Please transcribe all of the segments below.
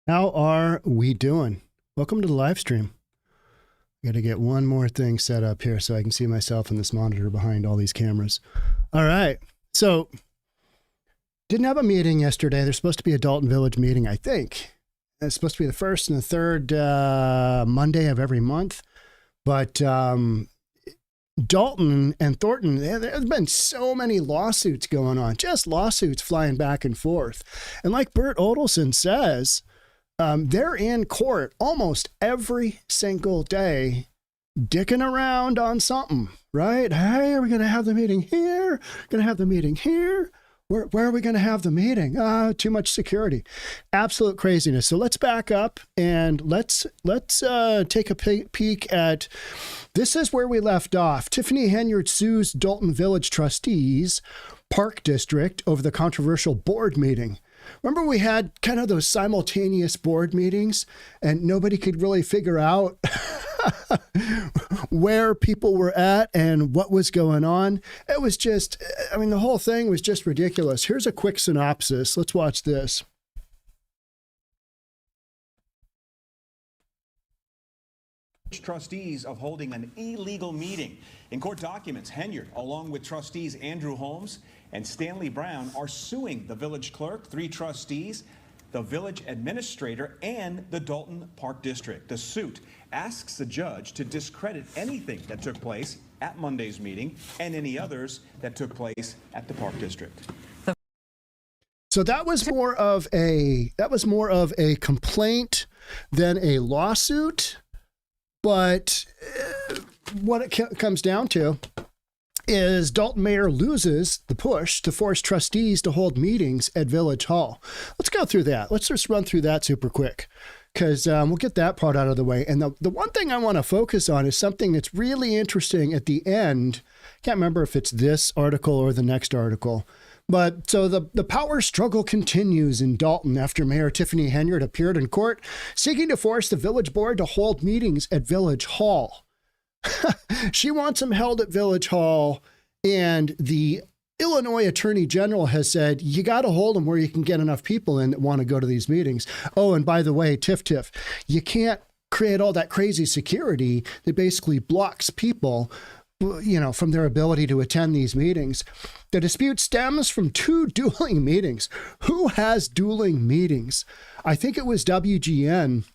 How are we doing? Welcome to the live stream. I got to get one more thing set up here so I can see myself in this monitor behind all these cameras. All right. So, didn't have a meeting yesterday. There's supposed to be a Dalton Village meeting, I think. It's supposed to be the first and the third Monday of every month. But Dalton and Thornton, there's been so many lawsuits going on, just lawsuits flying back and forth. And like Bert Odelson says, they're in court almost every single day, dicking around on something, right? Hey, are we going to have the meeting here? Going to have the meeting here? Where are we going to have the meeting? Too much security. Absolute craziness. So let's back up and let's take a peek at, this is where we left off. Tiffany Henyard sues Dolton Village trustees, Park District, over the controversial board meeting. Remember we had kind of those simultaneous board meetings and nobody could really figure out where people were at and what was going on. It was just, I mean, the whole thing was just ridiculous. Here's a quick synopsis. Let's watch this. Trustees of holding an illegal meeting. In court documents, Henyard, along with trustees Andrew Holmes and Stanley Brown, are suing the village clerk, 3 trustees, the village administrator, and the Dalton Park District. The suit asks the judge to discredit anything that took place at Monday's meeting and any others that took place at the Park District. So that was more of a complaint than a lawsuit. But what it comes down to is Dalton Mayor loses the push to force trustees to hold meetings at Village Hall. Let's go through that. Let's just run through that super quick because we'll get that part out of the way. And the one thing I want to focus on is something that's really interesting at the end. Can't remember if it's this article or the next article. But so the power struggle continues in Dalton after Mayor Tiffany Henyard appeared in court seeking to force the village board to hold meetings at Village Hall. She wants them held at Village Hall, and the Illinois Attorney General has said, you got to hold them where you can get enough people in that want to go to these meetings. Oh, and by the way, tiff, you can't create all that crazy security that basically blocks people, you know, from their ability to attend these meetings. The dispute stems from 2 dueling meetings. Who has dueling meetings? I think it was WGN.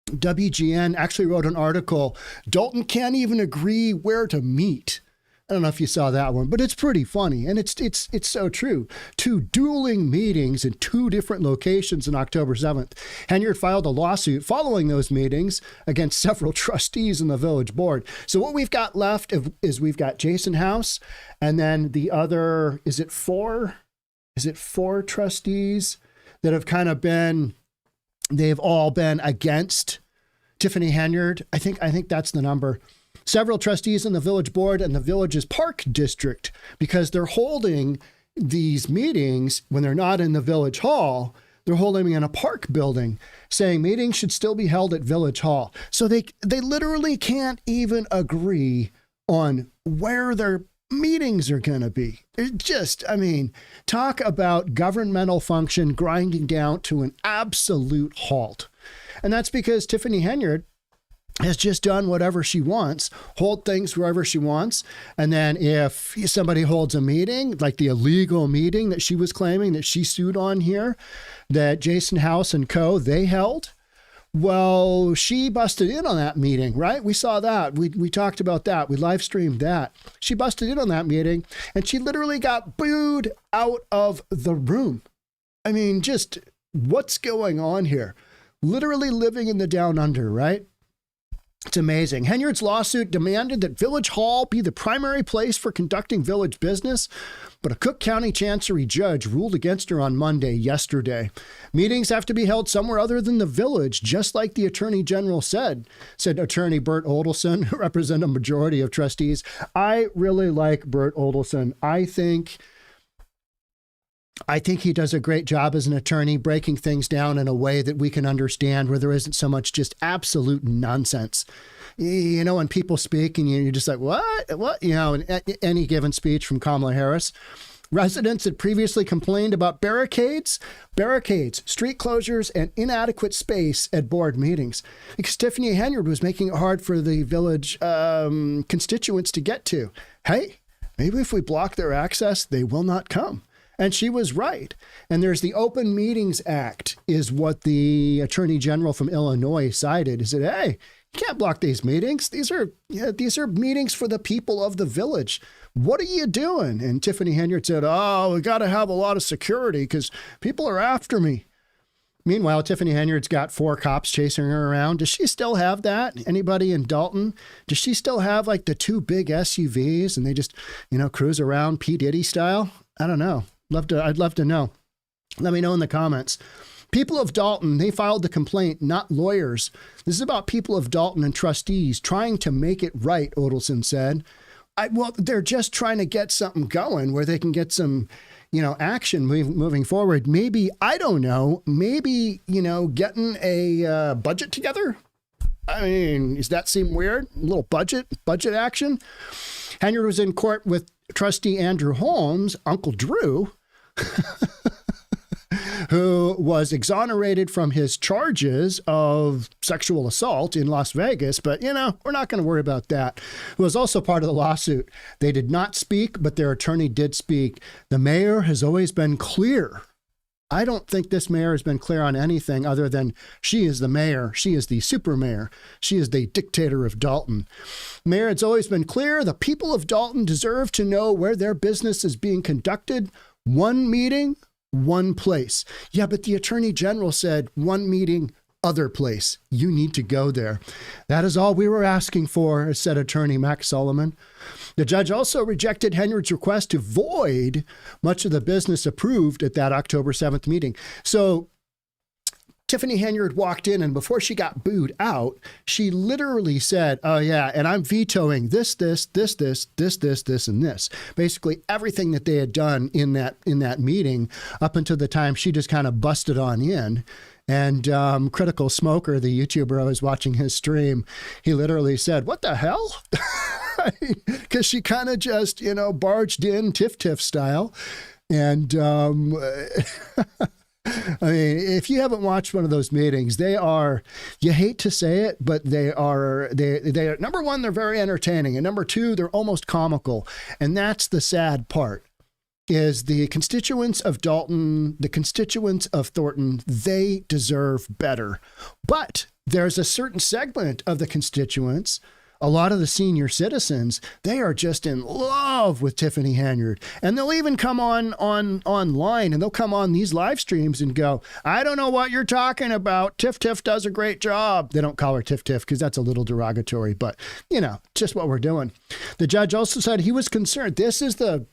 WGN actually wrote an article, Dalton can't even agree where to meet. I don't know if you saw that one, but it's pretty funny. And it's so true. 2 dueling meetings in 2 different locations on October 7th. Henyard filed a lawsuit following those meetings against several trustees in the village board. So what we've got left is we've got Jason House, and then the other, is it 4 trustees that have kind of been, they've all been against Tiffany Henyard. I think that's the number. Several trustees on the village board and the village's park district, because they're holding these meetings when they're not in the village hall, they're holding them in a park building, saying meetings should still be held at Village Hall. So they literally can't even agree on where their meetings are going to be. It just, I mean, talk about governmental function grinding down to an absolute halt. And that's because Tiffany Henyard has just done whatever she wants, hold things wherever she wants. And then if somebody holds a meeting, like the illegal meeting that she was claiming that she sued on here, that Jason House and co, they held, well, she busted in on that meeting, right? We saw that. We talked about that. We live streamed that. She busted in on that meeting and she literally got booed out of the room. I mean, just what's going on here? Literally living in the down under, right? It's amazing. Henyard's lawsuit demanded that Village Hall be the primary place for conducting village business, but a Cook County Chancery judge ruled against her on Monday, yesterday. Meetings have to be held somewhere other than the village, just like the Attorney General said Attorney Bert Odelson, who represents a majority of trustees. I really like Bert Odelson. I think he does a great job as an attorney, breaking things down in a way that we can understand, where there isn't so much just absolute nonsense. You know, when people speak and you're just like, what? You know, in any given speech from Kamala Harris, Residents had previously complained about barricades, street closures, and inadequate space at board meetings because Tiffany Henyard was making it hard for the village constituents to get to. Hey, maybe if we block their access, they will not come. And she was right. And there's the Open Meetings Act is what the Attorney General from Illinois cited. He said, hey, you can't block these meetings. These are meetings for the people of the village. What are you doing? And Tiffany Henyard said, oh, we got to have a lot of security because people are after me. Meanwhile, Tiffany Henyard's got 4 cops chasing her around. Does she still have that? Anybody in Dalton? Does she still have like the 2 big SUVs and they just, cruise around P. Diddy style? I don't know. I'd love to know. Let me know in the comments. People of Dalton, they filed the complaint, not lawyers. This is about people of Dalton and trustees trying to make it right, Odelson said. Well, they're just trying to get something going where they can get some, action moving forward. Maybe, I don't know, getting a budget together. I mean, does that seem weird? A little budget action. Henyard was in court with trustee Andrew Holmes, Uncle Drew, who was exonerated from his charges of sexual assault in Las Vegas. But, we're not going to worry about that. Who was also part of the lawsuit. They did not speak, but their attorney did speak. The mayor has always been clear. I don't think this mayor has been clear on anything other than she is the mayor. She is the super mayor. She is the dictator of Dalton. Mayor, it's always been clear. The people of Dalton deserve to know where their business is being conducted. One meeting, one place. Yeah, but the attorney general said one meeting, other place. You need to go there. That is all we were asking for, said attorney Max Solomon. The judge also rejected Henyard's request to void much of the business approved at that October 7th meeting. So Tiffany Henyard walked in, and before she got booed out, she literally said, oh yeah, and I'm vetoing this, and this. Basically everything that they had done in that meeting up until the time she just kind of busted on in. And Critical Smoker, the YouTuber I was watching his stream, he literally said, what the hell? Because she kind of just, barged in tiff style. And I mean, if you haven't watched one of those meetings, they are, you hate to say it, but they are, number one, they're very entertaining. And number two, they're almost comical. And that's the sad part. Is the constituents of Dalton, the constituents of Thornton, they deserve better. But there's a certain segment of the constituents, a lot of the senior citizens, they are just in love with Tiffany Henyard. And they'll even come online and they'll come on these live streams and go, I don't know what you're talking about. Tiff does a great job. They don't call her Tiff because that's a little derogatory, but just what we're doing. The judge also said he was concerned. This is the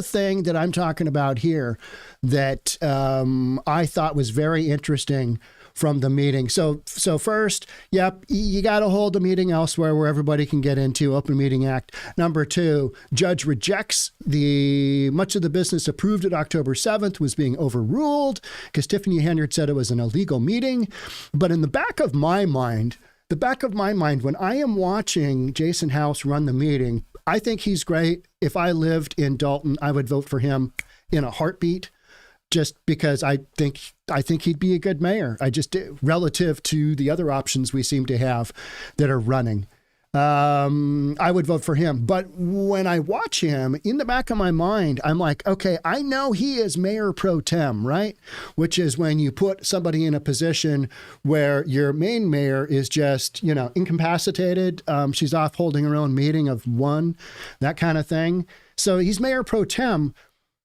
thing that I'm talking about here that I thought was very interesting from the meeting. So first, yep, you got to hold a meeting elsewhere where everybody can get into Open Meeting Act. Number two, judge rejects much of the business approved at October 7th was being overruled because Tiffany Henyard said it was an illegal meeting. But in the back of my mind, when I am watching Jason House run the meeting, I think he's great. If I lived in Dalton, I would vote for him in a heartbeat, just because I think he'd be a good mayor. Relative to the other options we seem to have that are running, I would vote for him. But when I watch him, in the back of my mind, I'm like, okay, I know he is Mayor Pro-Tem, right? Which is when you put somebody in a position where your main mayor is just, incapacitated. She's off holding her own meeting of one, that kind of thing. So he's Mayor Pro-Tem,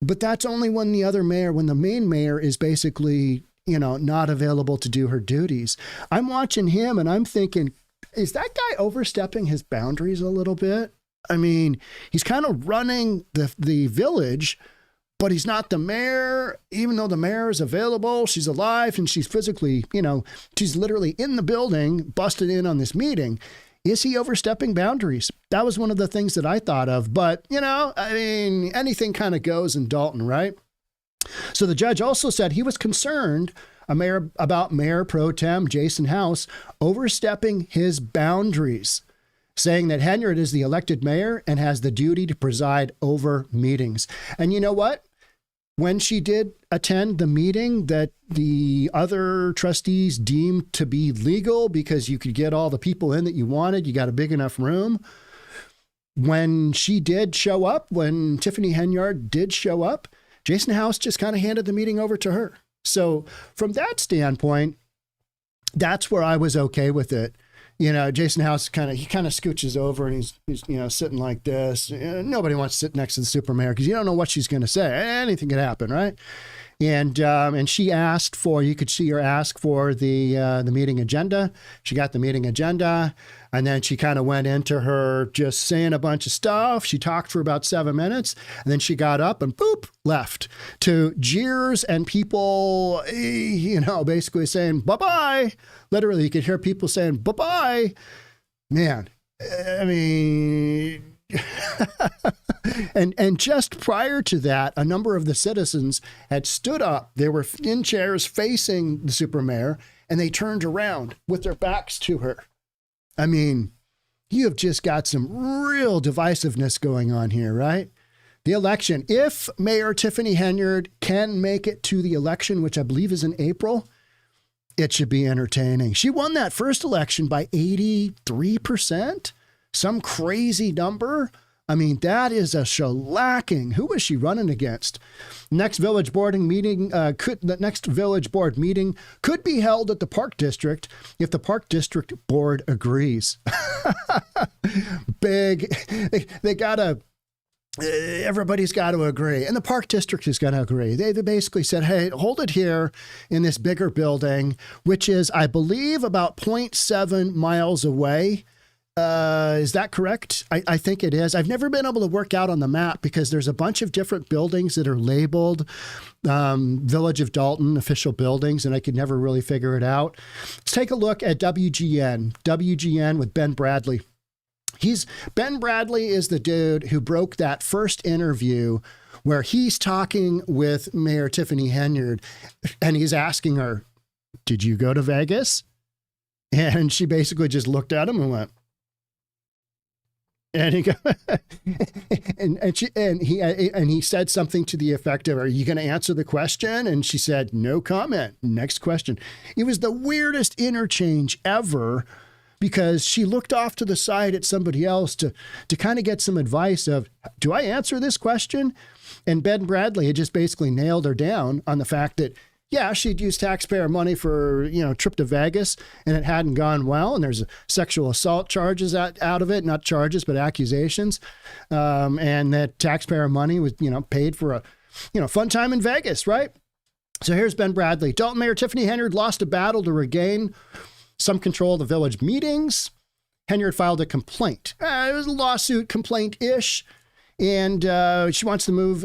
but that's only when the main mayor is basically, not available to do her duties. I'm watching him and I'm thinking, is that guy overstepping his boundaries a little bit? I mean, he's kind of running the village, but he's not the mayor, even though the mayor is available. She's alive and she's physically, she's literally in the building, busted in on this meeting. Is he overstepping boundaries? That was one of the things that I thought of. But, anything kind of goes in Dalton, right? So the judge also said he was concerned about Mayor Pro-Tem Jason House overstepping his boundaries. saying that Henyard is the elected mayor and has the duty to preside over meetings. And you know what? When she did attend the meeting that the other trustees deemed to be legal because you could get all the people in that you wanted, you got a big enough room. When she did show up, when Tiffany Henyard did show up, Jason House just kind of handed the meeting over to her. So from that standpoint, that's where I was okay with it. You know, Jason House kind of scooches over and he's sitting like this. Nobody wants to sit next to the super mayor because you don't know what she's going to say. Anything could happen, right? And she asked for, you could see her ask for the meeting agenda. She got the meeting agenda, and then she kind of went into her just saying a bunch of stuff. She talked for about 7 minutes, and then she got up and boop, left to jeers and people, basically saying bye-bye. Literally, you could hear people saying bye-bye. Man, I mean... and just prior to that, a number of the citizens had stood up. They were in chairs facing the super mayor, and they turned around with their backs to her. I mean, you have just got some real divisiveness going on here, right? The election, if Mayor Tiffany Henyard can make it to the election, which I believe is in April, it should be entertaining. She won that first election by 83%. Some crazy number. I mean, that is a shellacking. Who was she running against? Next village board meeting could be held at the Park District if the Park District board agrees. Big. They gotta. Everybody's got to agree, and the Park District is going to agree. They basically said, "Hey, hold it here in this bigger building, which is, I believe, about 0.7 miles away." Is that correct? I think it is. I've never been able to work out on the map because there's a bunch of different buildings that are labeled Village of Dalton official buildings, and I could never really figure it out. Let's take a look at WGN with Ben Bradley. Ben Bradley is the dude who broke that first interview where he's talking with Mayor Tiffany Henyard, and he's asking her, "Did you go to Vegas?" And she basically just looked at him and went, and he he said something to the effect of, "Are you going to answer the question?" And she said, "No comment. Next question." It was the weirdest interchange ever because she looked off to the side at somebody else to kind of get some advice of, do I answer this question? And Ben Bradley had just basically nailed her down on the fact that, yeah, she'd used taxpayer money for, trip to Vegas, and it hadn't gone well. And there's sexual assault charges out of it, not charges, but accusations. And that taxpayer money was, paid for a, fun time in Vegas, right? So here's Ben Bradley. Dalton Mayor Tiffany Henyard lost a battle to regain some control of the village meetings. Henyard filed a complaint. It was a lawsuit, complaint-ish. And she wants to move,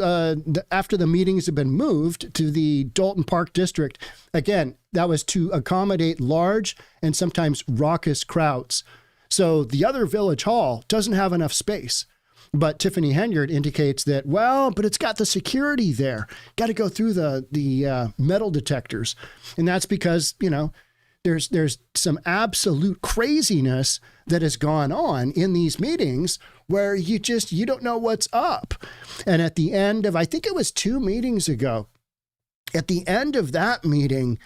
after the meetings have been moved to the Dolton Park District. Again, that was to accommodate large and sometimes raucous crowds. So the other village hall doesn't have enough space. But Tiffany Henyard indicates that, but it's got the security there. Got to go through the metal detectors. And that's because, there's some absolute craziness that has gone on in these meetings where you don't know what's up. And at the end of, I think it was 2 meetings ago, at the end of that meeting,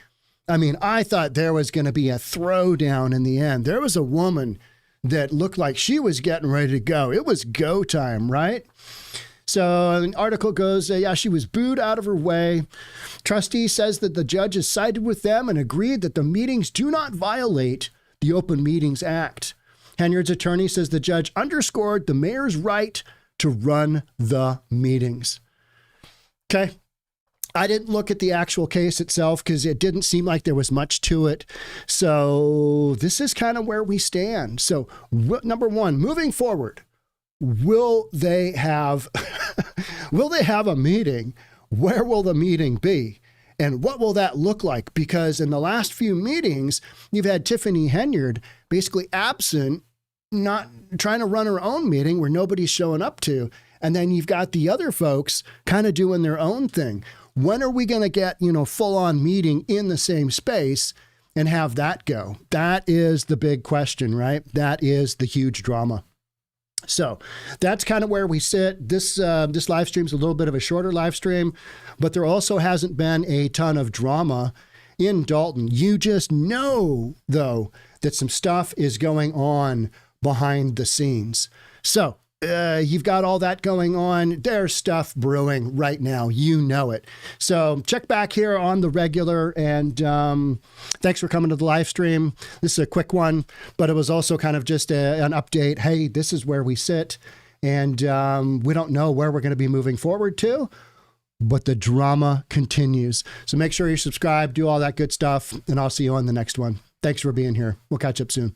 I thought there was going to be a throwdown in the end. There was a woman that looked like she was getting ready to go. It was go time, right? So an article goes, she was booed out of her way. Trustee says that the judge has sided with them and agreed that the meetings do not violate the Open Meetings Act. Henyard's attorney says the judge underscored the mayor's right to run the meetings. Okay. I didn't look at the actual case itself because it didn't seem like there was much to it. So this is kind of where we stand. So number one, moving forward, will they have a meeting? Where will the meeting be? And what will that look like? Because in the last few meetings, you've had Tiffany Henyard basically absent, not trying to run her own meeting where nobody's showing up to. And then you've got the other folks kind of doing their own thing. When are we going to get, full on meeting in the same space? and have that go? That is the big question, right? That is the huge drama. So that's kind of where we sit. This live stream is a little bit of a shorter live stream, but there also hasn't been a ton of drama in Dalton. You just know, though, that some stuff is going on behind the scenes. So you've got all that going on. There's stuff brewing right now. You know it. So check back here on the regular. And thanks for coming to the live stream. This is a quick one, but it was also kind of just an update. Hey, this is where we sit. And we don't know where we're going to be moving forward to, but the drama continues. So make sure you're subscribed, do all that good stuff, and I'll see you on the next one. Thanks for being here. We'll catch up soon.